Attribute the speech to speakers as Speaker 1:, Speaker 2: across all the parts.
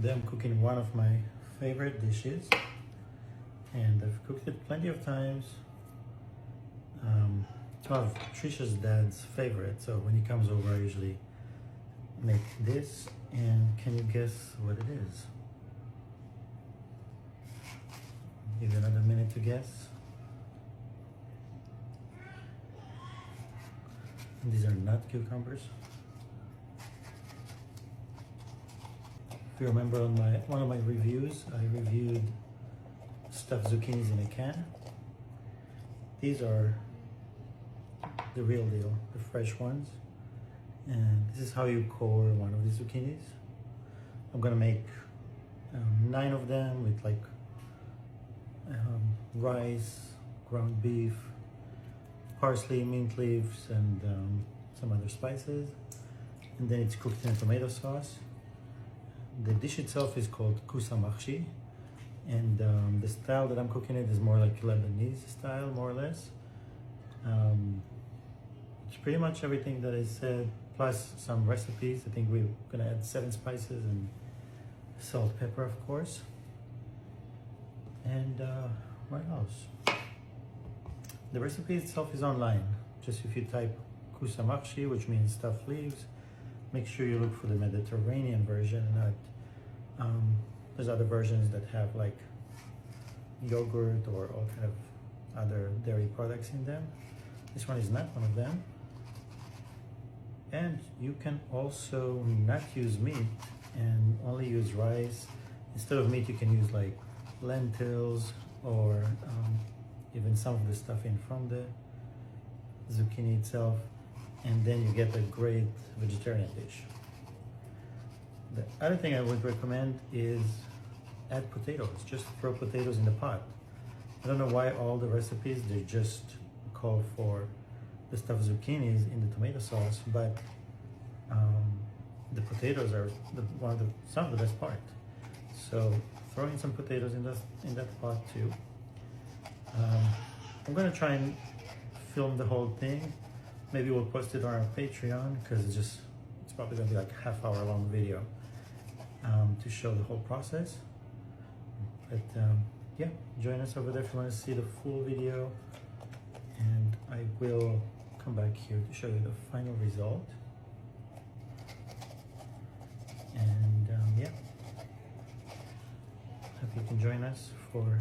Speaker 1: Today I'm cooking one of my favorite dishes, and I've cooked it plenty of times. It's one of Trisha's dad's favorite, so when he comes over I usually make this. And can you guess what it is? Give you another minute to guess. These are not cucumbers. If you remember on one of my reviews, I reviewed stuffed zucchinis in a can. These are the real deal, the fresh ones. And this is how you core one of these zucchinis. I'm gonna make 9 of them with like rice, ground beef, parsley, mint leaves, and some other spices. And then it's cooked in a tomato sauce. The dish itself is called Koosa Mahshi, and the style that I'm cooking it is more like Lebanese style, more or less. It's pretty much everything that I said, plus some recipes. I think we're gonna add 7 spices and salt, pepper, of course. And what else? The recipe itself is online. Just if you type Koosa Mahshi, which means stuffed leaves, make sure you look for the Mediterranean version, and not there's other versions that have like yogurt or all kind of other dairy products in them. This one is not one of them. And you can also not use meat and only use rice. Instead of meat, you can use like lentils or even some of the stuffing from the zucchini itself, and then you get a great vegetarian dish. The other thing I would recommend is add potatoes. Just throw potatoes in the pot. I don't know why all the recipes, they just call for the stuffed zucchinis in the tomato sauce, but the potatoes are some of the best part. So throw in some potatoes in that pot too. I'm gonna try and film the whole thing. Maybe we'll post it on our Patreon, because it's probably gonna be like a half-hour long video to show the whole process. But yeah, join us over there if you want to see the full video, and I will come back here to show you the final result. And yeah, hope you can join us for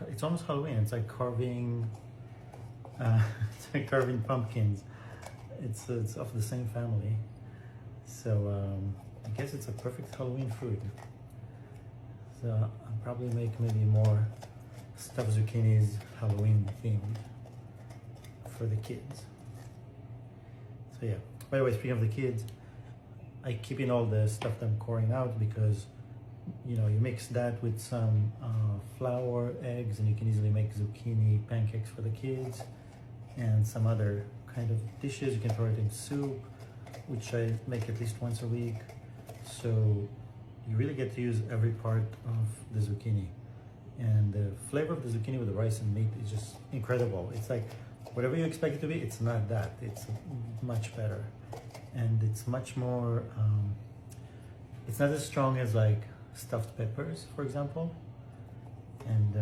Speaker 1: it's almost Halloween. It's like carving pumpkins. It's of the same family, so I guess it's a perfect Halloween food. So I'll probably make maybe more stuffed zucchinis Halloween themed for the kids. So yeah, by the way, speaking of the kids, I keep in all the stuff that I'm coring out, because you know, you mix that with some flour, eggs, and you can easily make zucchini pancakes for the kids, and some other kind of dishes. You can throw it in soup, which I make at least once a week. So you really get to use every part of the zucchini, and the flavor of the zucchini with the rice and meat is just incredible. It's like whatever you expect it to be, it's not that. It's much better, and it's much more it's not as strong as like stuffed peppers, for example. And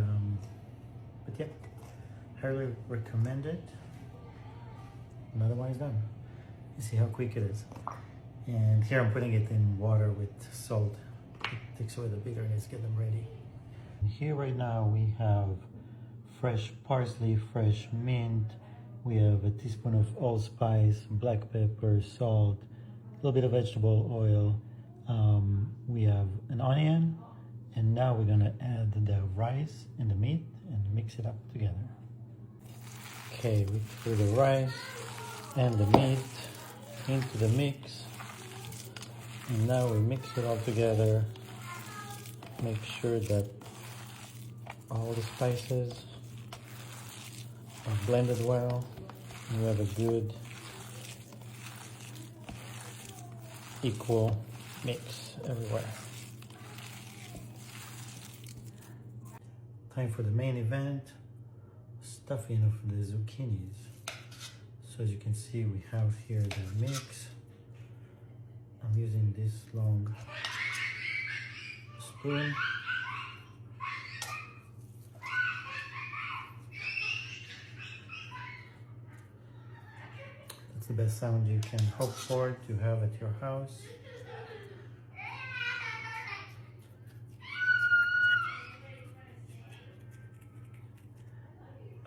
Speaker 1: but yeah, highly recommend it. Another one is done. You see how quick it is. And here I'm putting it in water with salt. It takes away the bitterness, get them ready. And here right now we have fresh parsley, fresh mint. We have a teaspoon of allspice, black pepper, salt, a little bit of vegetable oil. We have an onion, and now we're gonna add the rice and the meat and mix it up together. Okay, we threw the rice and the meat into the mix, and now we mix it all together. Make sure that all the spices are blended well, and we have a good equal mix everywhere. Time for the main event, stuffing of the zucchinis. So as you can see, we have here the mix. using this long spoon. That's the best sound you can hope for to have at your house.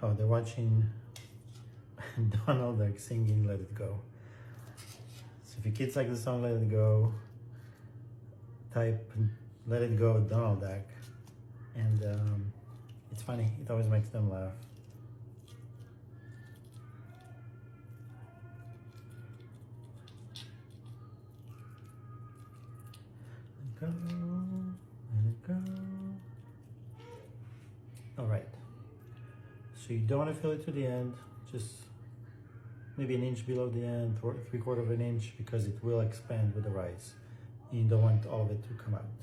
Speaker 1: Oh, they're watching Donald Duck singing Let It Go. So if your kids like the song Let It Go, type Let It Go Donald Duck, and it's funny, it always makes them laugh. Let it go, let it go. All right, so you don't want to fill it to the end, just maybe an inch below the end or 3/4 of an inch, because it will expand with the rice. You don't want all of it to come out.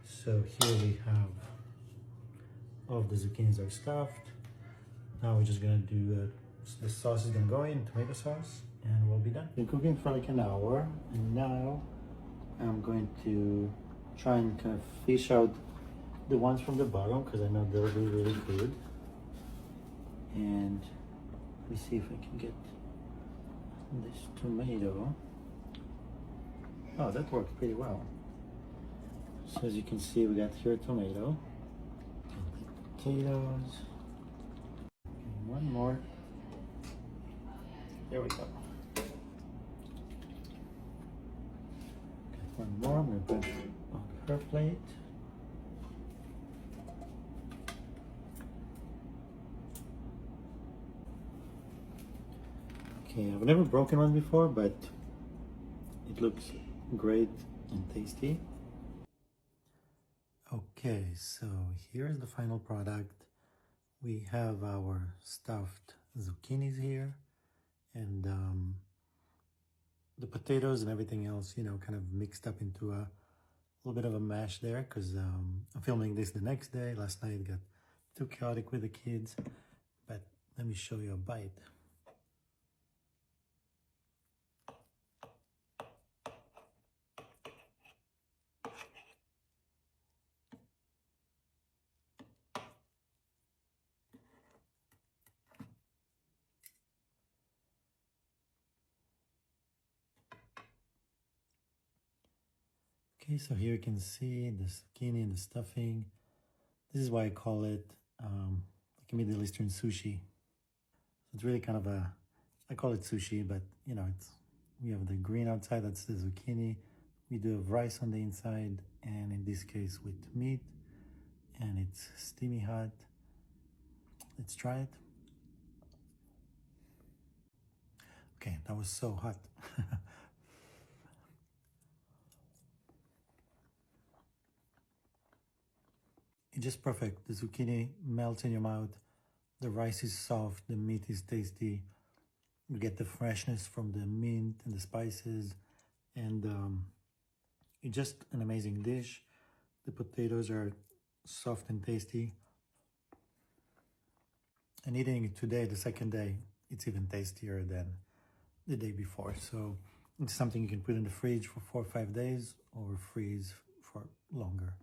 Speaker 1: So here we have all of the zucchinis are stuffed. Now we're just gonna do, the sauce is gonna go in, tomato sauce, and we'll be done. Been cooking for like an hour, and now I'm going to try and kind of fish out the ones from the bottom, because I know they'll be really good. And let me see if I can get this tomato. Oh, that worked pretty well. So as you can see, we got here a tomato, potatoes, and one more. There we go. Got one more. I'm gonna put on her plate. Okay, I've never broken one before, but it looks great and tasty. Okay, so here's the final product. We have our stuffed zucchinis here, and the potatoes and everything else, you know, kind of mixed up into a little bit of a mash there, because I'm filming this the next day. Last night it got too chaotic with the kids, but let me show you a bite. Okay, so here you can see the zucchini and the stuffing. This is why I call it like a Middle Eastern sushi. It's really kind of a, I call it sushi, but you know, we have the green outside, that's the zucchini. We do have rice on the inside, and in this case with meat, and it's steamy hot. Let's try it. Okay, that was so hot. It's just perfect. The zucchini melts in your mouth. The rice is soft. The meat is tasty. You get the freshness from the mint and the spices. And it's just an amazing dish. The potatoes are soft and tasty. And eating it today, the second day, it's even tastier than the day before. So it's something you can put in the fridge for 4 or 5 days, or freeze for longer.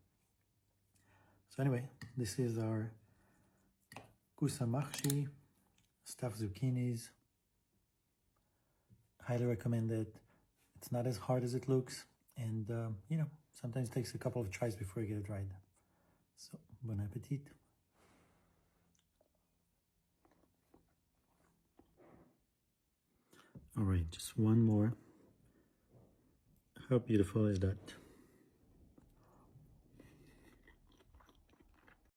Speaker 1: So anyway, this is our Koosa Mahshi, stuffed zucchinis. Highly recommend it. It's not as hard as it looks, and you know, sometimes it takes a couple of tries before you get it right. So, bon appetit. All right, just one more. How beautiful is that?